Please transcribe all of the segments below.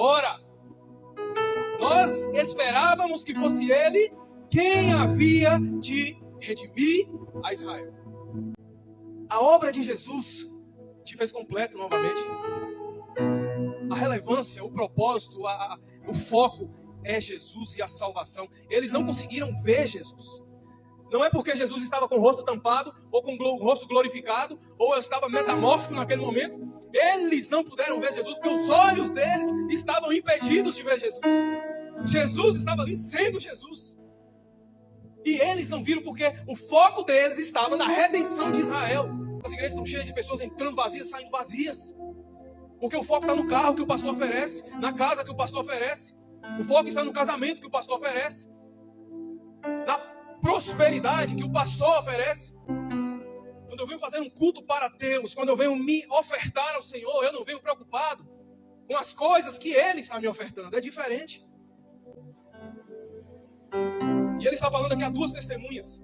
Ora, nós esperávamos que fosse ele quem havia de redimir a Israel. A obra de Jesus te fez completo novamente. A relevância, o propósito, o foco é Jesus e a salvação. Eles não conseguiram ver Jesus. Não é porque Jesus estava com o rosto tampado, ou com o rosto glorificado, ou estava metamórfico naquele momento. Eles não puderam ver Jesus, porque os olhos deles estavam impedidos de ver Jesus. Jesus estava ali sendo Jesus. E eles não viram porque o foco deles estava na redenção de Israel. As igrejas estão cheias de pessoas entrando vazias, saindo vazias. Porque o foco está no carro que o pastor oferece, na casa que o pastor oferece. O foco está no casamento que o pastor oferece, na prosperidade que o pastor oferece. Quando eu venho fazer um culto para Deus, quando eu venho me ofertar ao Senhor, eu não venho preocupado com as coisas que Ele está me ofertando. É diferente. E Ele está falando aqui a 2 testemunhas,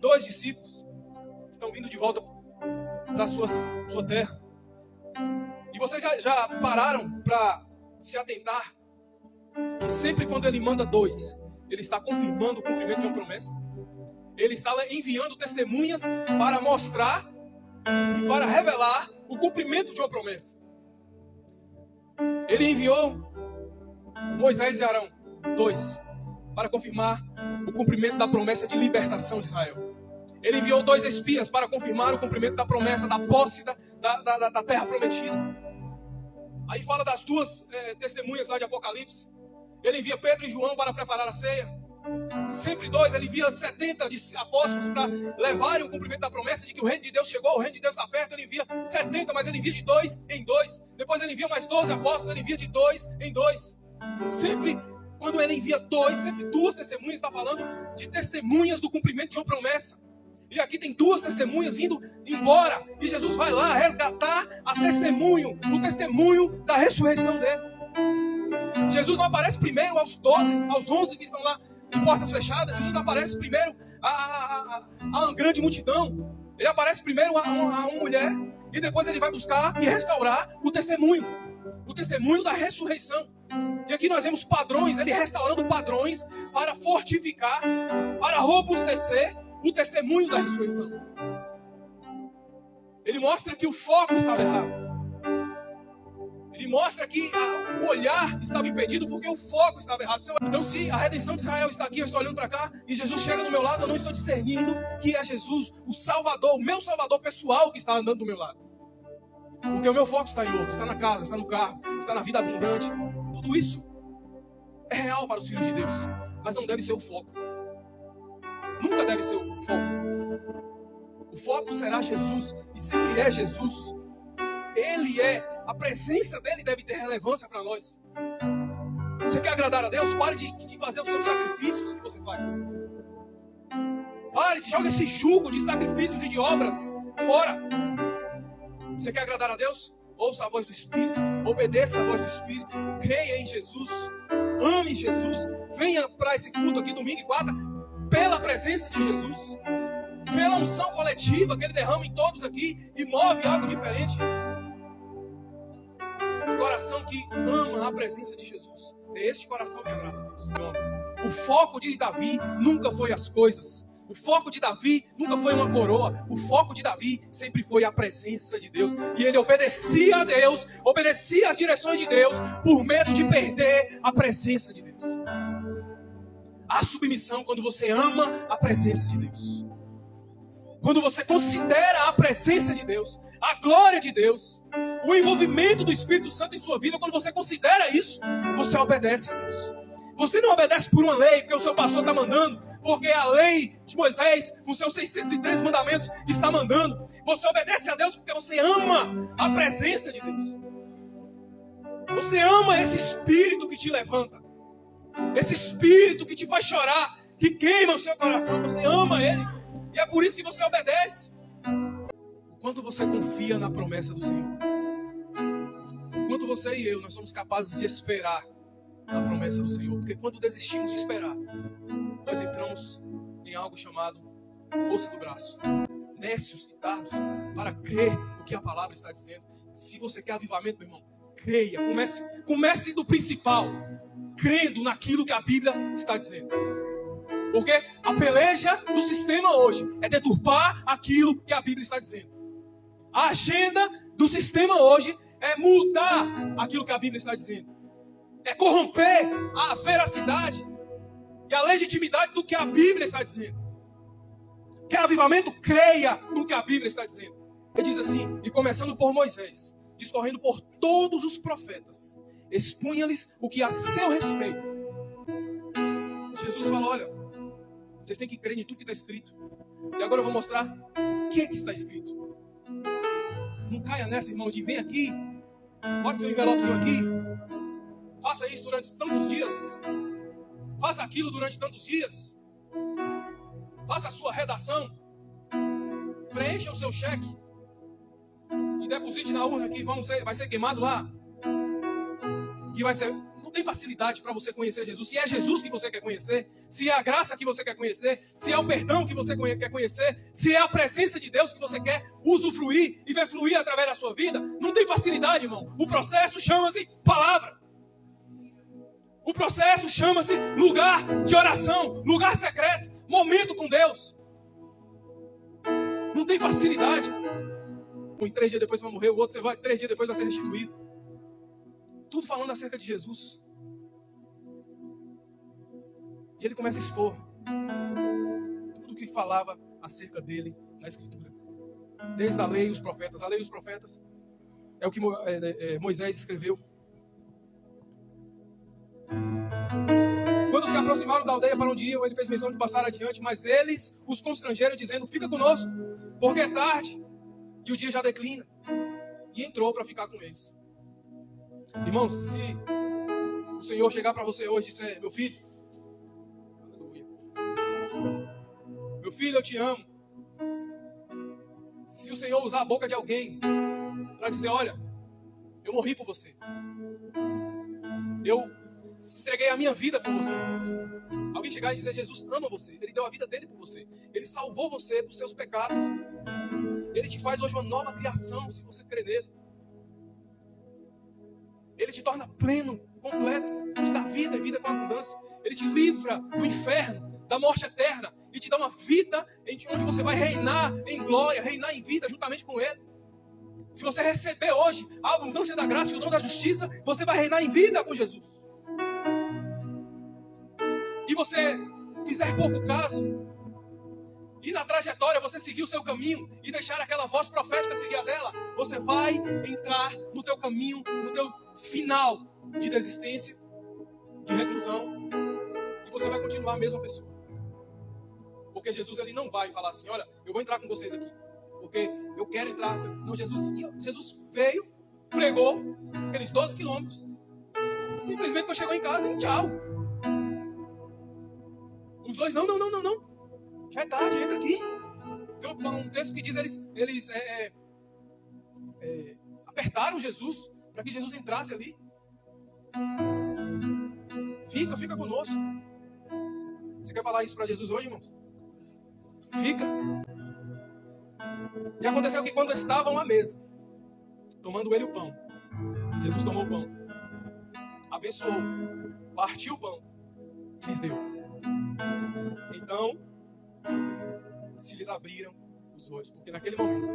2 discípulos, estão vindo de volta para a sua terra. E vocês já pararam para se atentar que sempre quando Ele manda 2, Ele está confirmando o cumprimento de uma promessa? Ele está enviando testemunhas para mostrar e para revelar o cumprimento de uma promessa. Ele enviou Moisés e Arão, 2, para confirmar o cumprimento da promessa de libertação de Israel. Ele enviou 2 espias para confirmar o cumprimento da promessa da posse da terra prometida. Aí fala das 2 testemunhas lá de Apocalipse. Ele envia Pedro e João para preparar a ceia. Sempre 2, ele envia 70 apóstolos para levarem o cumprimento da promessa de que o reino de Deus chegou, o reino de Deus está perto. Ele envia 70, mas ele envia de 2 em 2. Depois ele envia mais 12 apóstolos, ele envia de 2 em 2. Sempre, quando ele envia 2, sempre 2 testemunhas, está falando de testemunhas do cumprimento de uma promessa. E aqui tem 2 testemunhas indo embora. E Jesus vai lá resgatar o testemunho da ressurreição dele. Jesus não aparece primeiro aos 12, aos 11 que estão lá de portas fechadas. Jesus não aparece primeiro a uma grande multidão. Ele aparece primeiro a uma mulher. E depois ele vai buscar e restaurar o testemunho da ressurreição. E aqui nós vemos padrões, ele restaurando padrões para fortificar, para robustecer o testemunho da ressurreição. Ele mostra que o foco estava errado. Ele mostra que o olhar estava impedido porque o foco estava errado. Então, se a redenção de Israel está aqui, eu estou olhando para cá, e Jesus chega do meu lado, eu não estou discernindo que é Jesus, o Salvador, o meu Salvador pessoal que está andando do meu lado. Porque o meu foco está em outro, está na casa, está no carro, está na vida abundante. Tudo isso é real para os filhos de Deus, mas não deve ser o foco. Nunca deve ser o foco. O foco será Jesus, e sempre é Jesus. Ele é. A presença dele deve ter relevância para nós. Você quer agradar a Deus? Pare de fazer os seus sacrifícios que você faz. Pare, joga esse jugo de sacrifícios e de obras fora. Você quer agradar a Deus? Ouça a voz do Espírito, obedeça a voz do Espírito, creia em Jesus, ame Jesus, venha para esse culto aqui domingo e quarta pela presença de Jesus, pela unção coletiva que Ele derrama em todos aqui e move algo diferente. Um coração que ama a presença de Jesus. É este coração que agrada a Deus. O foco de Davi nunca foi as coisas. O foco de Davi nunca foi uma coroa. O foco de Davi sempre foi a presença de Deus. E ele obedecia a Deus, obedecia às direções de Deus, por medo de perder a presença de Deus. A submissão quando você ama a presença de Deus. Quando você considera a presença de Deus, a glória de Deus, o envolvimento do Espírito Santo em sua vida, quando você considera isso, você obedece a Deus. Você não obedece por uma lei, porque o seu pastor está mandando, porque a lei de Moisés, com seus 613 mandamentos, está mandando. Você obedece a Deus porque você ama a presença de Deus. Você ama esse Espírito que te levanta, esse Espírito que te faz chorar, que queima o seu coração. Você ama Ele, e é por isso que você obedece. O quanto você confia na promessa do Senhor. O quanto você e eu, nós somos capazes de esperar na promessa do Senhor. Porque quando desistimos de esperar, nós entramos em algo chamado força do braço. Nécios e tardos para crer o que a palavra está dizendo. Se você quer avivamento, meu irmão, creia. Comece do principal, crendo naquilo que a Bíblia está dizendo. Porque a peleja do sistema hoje é deturpar aquilo que a Bíblia está dizendo. A agenda do sistema hoje é mudar aquilo que a Bíblia está dizendo. É corromper a veracidade e a legitimidade do que a Bíblia está dizendo. Quer avivamento? Creia no que a Bíblia está dizendo. Ele diz assim, e começando por Moisés, discorrendo por todos os profetas, expunha-lhes o que a seu respeito. Jesus falou, olha, vocês têm que crer em tudo que está escrito. E agora eu vou mostrar o que está escrito. Não caia nessa, irmão, de vem aqui, bote seu envelopezinho aqui, faça isso durante tantos dias, faça aquilo durante tantos dias, faça a sua redação, preencha o seu cheque e deposite na urna aqui, vai ser queimado lá. Que vai ser... Não tem facilidade para você conhecer Jesus. Se é Jesus que você quer conhecer, se é a graça que você quer conhecer, se é o perdão que você quer conhecer, se é a presença de Deus que você quer usufruir e ver fluir através da sua vida, não tem facilidade, irmão. O processo chama-se palavra. O processo chama-se lugar de oração, lugar secreto, momento com Deus. Não tem facilidade. Um 3 dias depois você vai morrer, o outro você vai 3 dias depois vai ser restituído. Tudo falando acerca de Jesus. E ele começa a expor tudo o que falava acerca dele na Escritura. Desde a lei e os profetas. A lei e os profetas é o que Moisés escreveu. Quando se aproximaram da aldeia para onde iam, ele fez menção de passar adiante, mas eles os constrangeram, dizendo, fica conosco, porque é tarde e o dia já declina. E entrou para ficar com eles. Irmãos, se o Senhor chegar para você hoje e disser, meu filho, eu te amo. Se o Senhor usar a boca de alguém para dizer, olha, eu morri por você. Eu entreguei a minha vida por você. Alguém chegar e dizer, Jesus ama você. Ele deu a vida dele por você. Ele salvou você dos seus pecados. Ele te faz hoje uma nova criação, se você crer nele. Ele te torna pleno, completo. Ele te dá vida e vida com abundância. Ele te livra do inferno, da morte eterna. E te dá uma vida onde você vai reinar em glória, reinar em vida juntamente com Ele. Se você receber hoje a abundância da graça e o dom da justiça, você vai reinar em vida com Jesus. E você fizer pouco caso, e na trajetória você seguir o seu caminho e deixar aquela voz profética seguir a dela, você vai entrar no teu caminho, no teu final de desistência, de reclusão, e você vai continuar a mesma pessoa. Porque Jesus ele não vai falar assim, olha, eu vou entrar com vocês aqui, porque eu quero entrar. Não, Jesus veio, pregou aqueles 12 quilômetros, simplesmente quando chegou em casa, ele tchau. Os dois, não, já é tarde, entra aqui. Tem um texto que diz eles apertaram Jesus para que Jesus entrasse ali. Fica conosco. Você quer falar isso para Jesus hoje, irmãos? Fica. E aconteceu que quando estavam à mesa, tomando ele o pão, Jesus tomou o pão, abençoou, partiu o pão e lhes deu. Então, se lhes abriram os olhos, porque naquele momento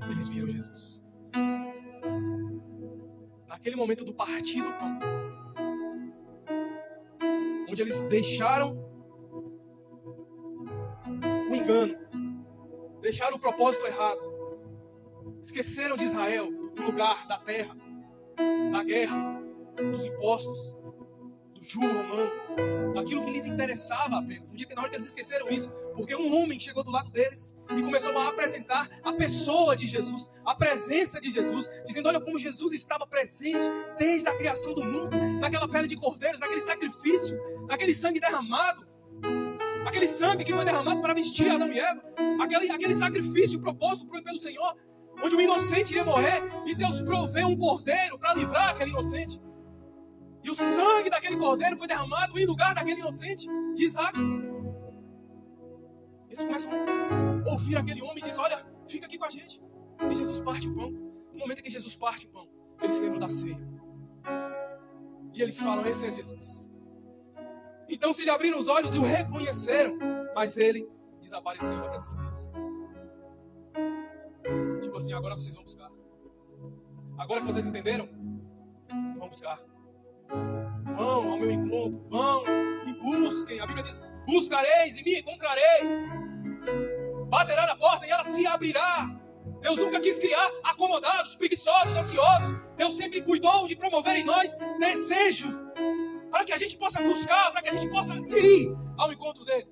eles viram Jesus. Naquele momento do partir do pão, onde eles deixaram o engano, deixaram o propósito errado, esqueceram de Israel, do lugar, da terra, da guerra, dos impostos, do juro romano, daquilo que lhes interessava apenas. Um dia que na hora que eles esqueceram isso, porque um homem chegou do lado deles e começou a apresentar a pessoa de Jesus, a presença de Jesus, dizendo, olha como Jesus estava presente desde a criação do mundo, naquela pele de cordeiros, naquele sacrifício, naquele sangue derramado, aquele sangue que foi derramado para vestir Adão e Eva, aquele sacrifício proposto pelo Senhor, onde o inocente iria morrer e Deus proveu um cordeiro para livrar aquele inocente. E o sangue daquele cordeiro foi derramado em lugar daquele inocente de Isaac. Eles começam a ouvir aquele homem e dizem, olha, fica aqui com a gente. E Jesus parte o pão. No momento em que Jesus parte o pão, eles se lembram da ceia. E eles falam, esse é Jesus. Então se lhe abriram os olhos e o reconheceram, mas ele desapareceu da presença deles. Tipo assim, agora vocês vão buscar. Agora que vocês entenderam, vão buscar. Vão ao meu encontro, vão e busquem. A Bíblia diz, buscareis e me encontrareis. Baterá na porta e ela se abrirá. Deus nunca quis criar acomodados, preguiçosos, ociosos. Deus sempre cuidou de promover em nós desejo, para que a gente possa buscar, para que a gente possa ir ao encontro dele.